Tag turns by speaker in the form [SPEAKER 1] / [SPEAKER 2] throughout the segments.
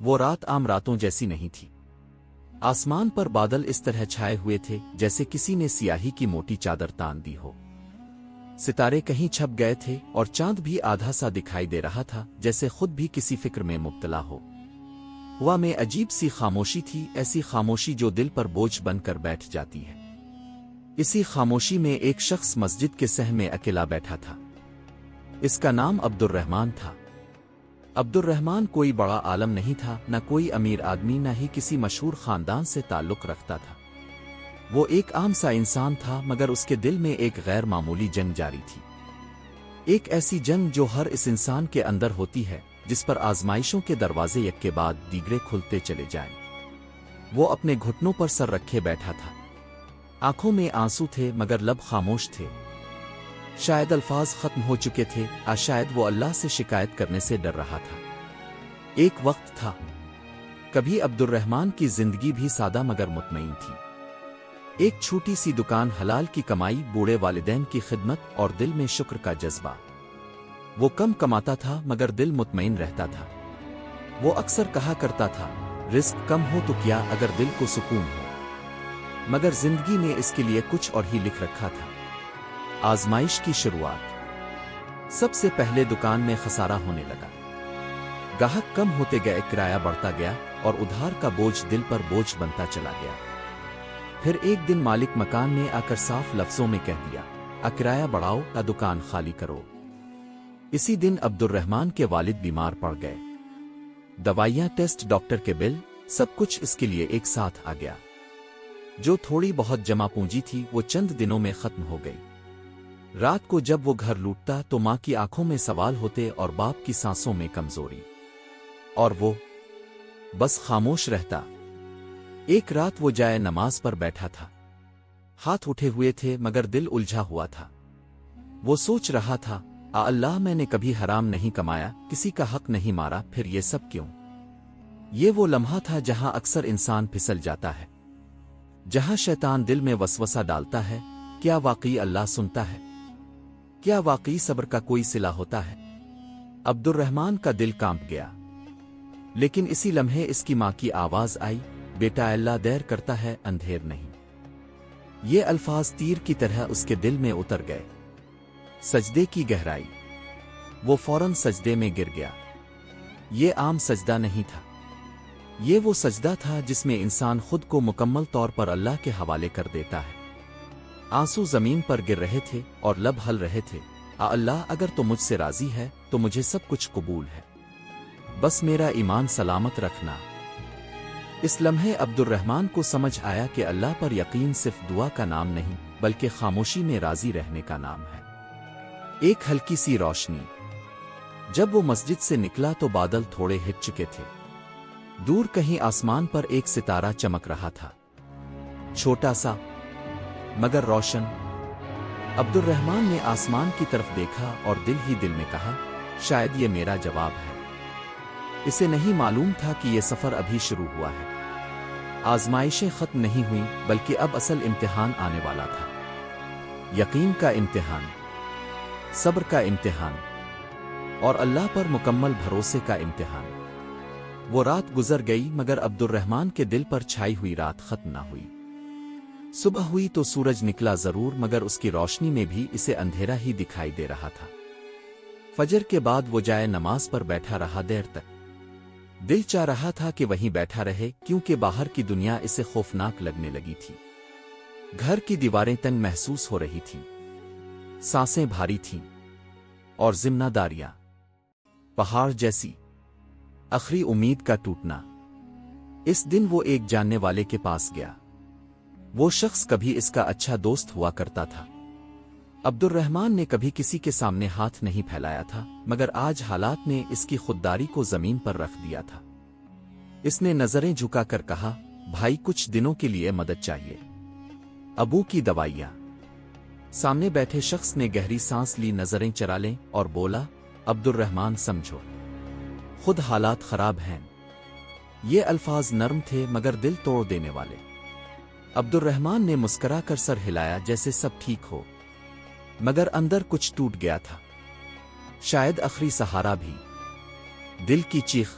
[SPEAKER 1] وہ رات عام راتوں جیسی نہیں تھی۔ آسمان پر بادل اس طرح چھائے ہوئے تھے جیسے کسی نے سیاہی کی موٹی چادر تان دی ہو۔ ستارے کہیں چھپ گئے تھے اور چاند بھی آدھا سا دکھائی دے رہا تھا جیسے خود بھی کسی فکر میں مبتلا ہو۔ ہوا میں عجیب سی خاموشی تھی، ایسی خاموشی جو دل پر بوجھ بن کر بیٹھ جاتی ہے۔ اسی خاموشی میں ایک شخص مسجد کے صحن میں اکیلا بیٹھا تھا۔ اس کا نام عبد الرحمن تھا۔ عبد الرحمن کوئی بڑا عالم نہیں تھا، نہ کوئی امیر آدمی، نہ ہی کسی مشہور خاندان سے تعلق رکھتا تھا۔ وہ ایک عام سا انسان تھا، مگر اس کے دل میں ایک غیر معمولی جنگ جاری تھی۔ ایک ایسی جنگ جو ہر اس انسان کے اندر ہوتی ہے، جس پر آزمائشوں کے دروازے یک کے بعد دیگرے کھلتے چلے جائیں۔ وہ اپنے گھٹنوں پر سر رکھے بیٹھا تھا۔ آنکھوں میں آنسو تھے مگر لب خاموش تھے۔ شاید الفاظ ختم ہو چکے تھے، شاید وہ اللہ سے شکایت کرنے سے ڈر رہا تھا۔ ایک وقت تھا، کبھی عبد الرحمن کی زندگی بھی سادہ مگر مطمئن تھی۔ ایک چھوٹی سی دکان، حلال کی کمائی، بوڑھے والدین کی خدمت اور دل میں شکر کا جذبہ۔ وہ کم کماتا تھا مگر دل مطمئن رہتا تھا۔ وہ اکثر کہا کرتا تھا، رزق کم ہو تو کیا اگر دل کو سکون ہو۔ مگر زندگی نے اس کے لیے کچھ اور ہی لکھ رکھا تھا۔ آزمائش کی شروعات۔ سب سے پہلے دکان میں خسارہ ہونے لگا۔ گاہک کم ہوتے گئے، کرایہ بڑھتا گیا اور ادھار کا بوجھ دل پر بوجھ بنتا چلا گیا۔ پھر ایک دن مالک مکان نے آ کر صاف لفظوں میں کہہ دیا، کرایہ بڑھاؤ یا دکان خالی کرو۔ اسی دن عبد الرحمن کے والد بیمار پڑ گئے۔ دوائیاں، ٹیسٹ، ڈاکٹر کے بل، سب کچھ اس کے لیے ایک ساتھ آ گیا۔ جو تھوڑی بہت جمع پونجی تھی وہ چند دنوں میں ختم ہو گئی۔ رات کو جب وہ گھر لوٹتا تو ماں کی آنکھوں میں سوال ہوتے اور باپ کی سانسوں میں کمزوری، اور وہ بس خاموش رہتا۔ ایک رات وہ جائے نماز پر بیٹھا تھا۔ ہاتھ اٹھے ہوئے تھے مگر دل الجھا ہوا تھا۔ وہ سوچ رہا تھا، اللہ میں نے کبھی حرام نہیں کمایا، کسی کا حق نہیں مارا، پھر یہ سب کیوں؟ یہ وہ لمحہ تھا جہاں اکثر انسان پھسل جاتا ہے، جہاں شیطان دل میں وسوسہ ڈالتا ہے، کیا واقعی اللہ سنتا ہے؟ کیا واقعی صبر کا کوئی صلہ ہوتا ہے؟ عبد الرحمن کا دل کانپ گیا۔ لیکن اسی لمحے اس کی ماں کی آواز آئی، بیٹا، اللہ دیر کرتا ہے، اندھیر نہیں۔ یہ الفاظ تیر کی طرح اس کے دل میں اتر گئے۔ سجدے کی گہرائی۔ وہ فوراً سجدے میں گر گیا۔ یہ عام سجدہ نہیں تھا، یہ وہ سجدہ تھا جس میں انسان خود کو مکمل طور پر اللہ کے حوالے کر دیتا ہے۔ آنسو زمین پر گر رہے تھے اور لب ہل رہے تھے، اللہ اگر تو مجھ سے راضی ہے تو مجھے سب کچھ قبول ہے، بس میرا ایمان سلامت رکھنا۔ اس لمحے عبد الرحمن کو سمجھ آیا کہ اللہ پر یقین صرف دعا کا نام نہیں بلکہ خاموشی میں راضی رہنے کا نام ہے۔ ایک ہلکی سی روشنی۔ جب وہ مسجد سے نکلا تو بادل تھوڑے ہٹ چکے تھے۔ دور کہیں آسمان پر ایک ستارہ چمک رہا تھا، چھوٹا سا مگر روشن۔ عبد الرحمن نے آسمان کی طرف دیکھا اور دل ہی دل میں کہا، شاید یہ میرا جواب ہے۔ اسے نہیں معلوم تھا کہ یہ سفر ابھی شروع ہوا ہے۔ آزمائشیں ختم نہیں ہوئیں بلکہ اب اصل امتحان آنے والا تھا۔ یقین کا امتحان، صبر کا امتحان، اور اللہ پر مکمل بھروسے کا امتحان۔ وہ رات گزر گئی مگر عبد الرحمن کے دل پر چھائی ہوئی رات ختم نہ ہوئی۔ صبح ہوئی تو سورج نکلا ضرور مگر اس کی روشنی میں بھی اسے اندھیرا ہی دکھائی دے رہا تھا۔ فجر کے بعد وہ جائے نماز پر بیٹھا رہا دیر تک۔ دل چاہ رہا تھا کہ وہیں بیٹھا رہے کیونکہ باہر کی دنیا اسے خوفناک لگنے لگی تھی۔ گھر کی دیواریں تنگ محسوس ہو رہی تھیں، سانسیں بھاری تھیں، اور ذمہ داریاں پہاڑ جیسی۔ آخری امید کا ٹوٹنا۔ اس دن وہ ایک جاننے والے کے پاس گیا۔ وہ شخص کبھی اس کا اچھا دوست ہوا کرتا تھا۔ عبد الرحمن نے کبھی کسی کے سامنے ہاتھ نہیں پھیلایا تھا مگر آج حالات نے اس کی خودداری کو زمین پر رکھ دیا تھا۔ اس نے نظریں جھکا کر کہا، بھائی کچھ دنوں کے لیے مدد چاہیے، ابو کی دوائیاں۔ سامنے بیٹھے شخص نے گہری سانس لی، نظریں چرا لیں اور بولا، عبد الرحمن سمجھو، خود حالات خراب ہیں۔ یہ الفاظ نرم تھے مگر دل توڑ دینے والے۔ عبد الرحمن نے مسکرا کر سر ہلایا جیسے سب ٹھیک ہو، مگر اندر کچھ ٹوٹ گیا تھا، شاید آخری سہارا بھی۔ دل کی چیخ،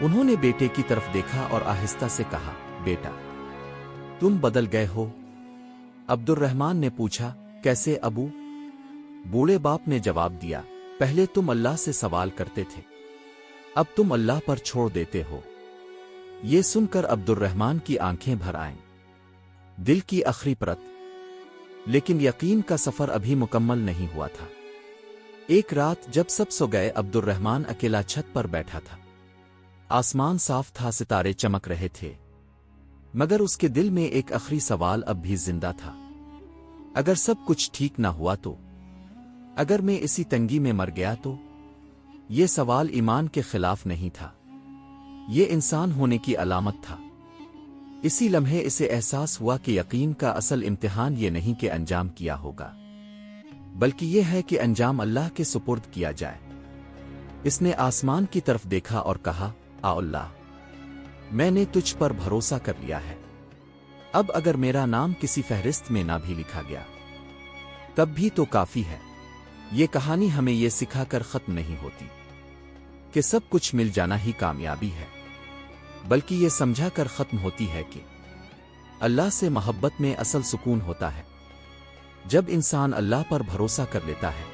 [SPEAKER 1] انہوں نے بیٹے کی طرف دیکھا اور آہستہ سے کہا، بیٹا تم بدل گئے ہو۔ عبد الرحمن نے پوچھا، کیسے ابو؟ بوڑھے باپ نے جواب دیا، پہلے تم اللہ سے سوال کرتے تھے، اب تم اللہ پر چھوڑ دیتے ہو۔ یہ سن کر عبد الرحمن کی آنکھیں بھر آئیں۔ دل کی آخری پرت، لیکن یقین کا سفر ابھی مکمل نہیں ہوا تھا۔ ایک رات جب سب سو گئے، عبد الرحمن اکیلا چھت پر بیٹھا تھا۔ آسمان صاف تھا، ستارے چمک رہے تھے، مگر اس کے دل میں ایک آخری سوال اب بھی زندہ تھا۔ اگر سب کچھ ٹھیک نہ ہوا تو؟ اگر میں اسی تنگی میں مر گیا تو؟ یہ سوال ایمان کے خلاف نہیں تھا، یہ انسان ہونے کی علامت تھا۔ اسی لمحے اسے احساس ہوا کہ یقین کا اصل امتحان یہ نہیں کہ انجام کیا ہوگا، بلکہ یہ ہے کہ انجام اللہ کے سپرد کیا جائے۔ اس نے آسمان کی طرف دیکھا اور کہا، آ اللہ، میں نے تجھ پر بھروسہ کر لیا ہے، اب اگر میرا نام کسی فہرست میں نہ بھی لکھا گیا تب بھی تو کافی ہے۔ یہ کہانی ہمیں یہ سکھا کر ختم نہیں ہوتی کہ سب کچھ مل جانا ہی کامیابی ہے، بلکہ یہ سمجھا کر ختم ہوتی ہے کہ اللہ سے محبت میں اصل سکون ہوتا ہے۔ جب انسان اللہ پر بھروسہ کر لیتا ہے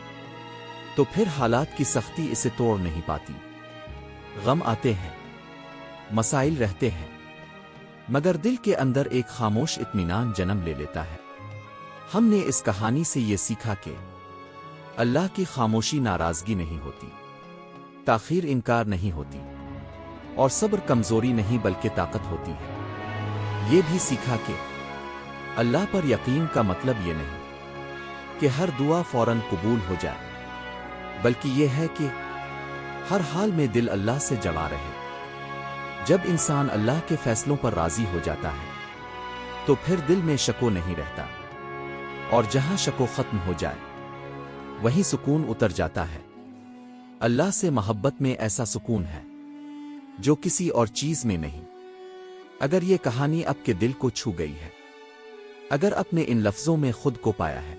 [SPEAKER 1] تو پھر حالات کی سختی اسے توڑ نہیں پاتی۔ غم آتے ہیں، مسائل رہتے ہیں، مگر دل کے اندر ایک خاموش اطمینان جنم لے لیتا ہے۔ ہم نے اس کہانی سے یہ سیکھا کہ اللہ کی خاموشی ناراضگی نہیں ہوتی، تاخیر انکار نہیں ہوتی، اور صبر کمزوری نہیں بلکہ طاقت ہوتی ہے۔ یہ بھی سیکھا کہ اللہ پر یقین کا مطلب یہ نہیں کہ ہر دعا فوراً قبول ہو جائے، بلکہ یہ ہے کہ ہر حال میں دل اللہ سے جڑا رہے۔ جب انسان اللہ کے فیصلوں پر راضی ہو جاتا ہے تو پھر دل میں شکو نہیں رہتا، اور جہاں شکو ختم ہو جائے وہیں سکون اتر جاتا ہے۔ اللہ سے محبت میں ایسا سکون ہے جو کسی اور چیز میں نہیں۔ اگر یہ کہانی آپ کے دل کو چھو گئی ہے، اگر اپنے ان لفظوں میں خود کو پایا ہے،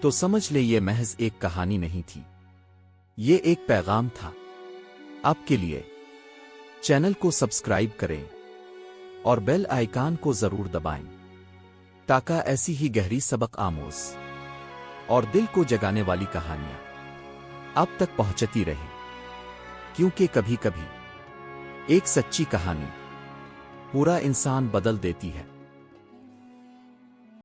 [SPEAKER 1] تو سمجھ لے یہ محض ایک کہانی نہیں تھی، یہ ایک پیغام تھا آپ کے لیے۔ چینل کو سبسکرائب کریں اور بیل آئیکن کو ضرور دبائیں تاکہ ایسی ہی گہری سبق آموز اور دل کو جگانے والی کہانیاں آپ تک پہنچتی رہیں، کیونکہ کبھی کبھی ایک سچی کہانی پورا انسان بدل دیتی ہے۔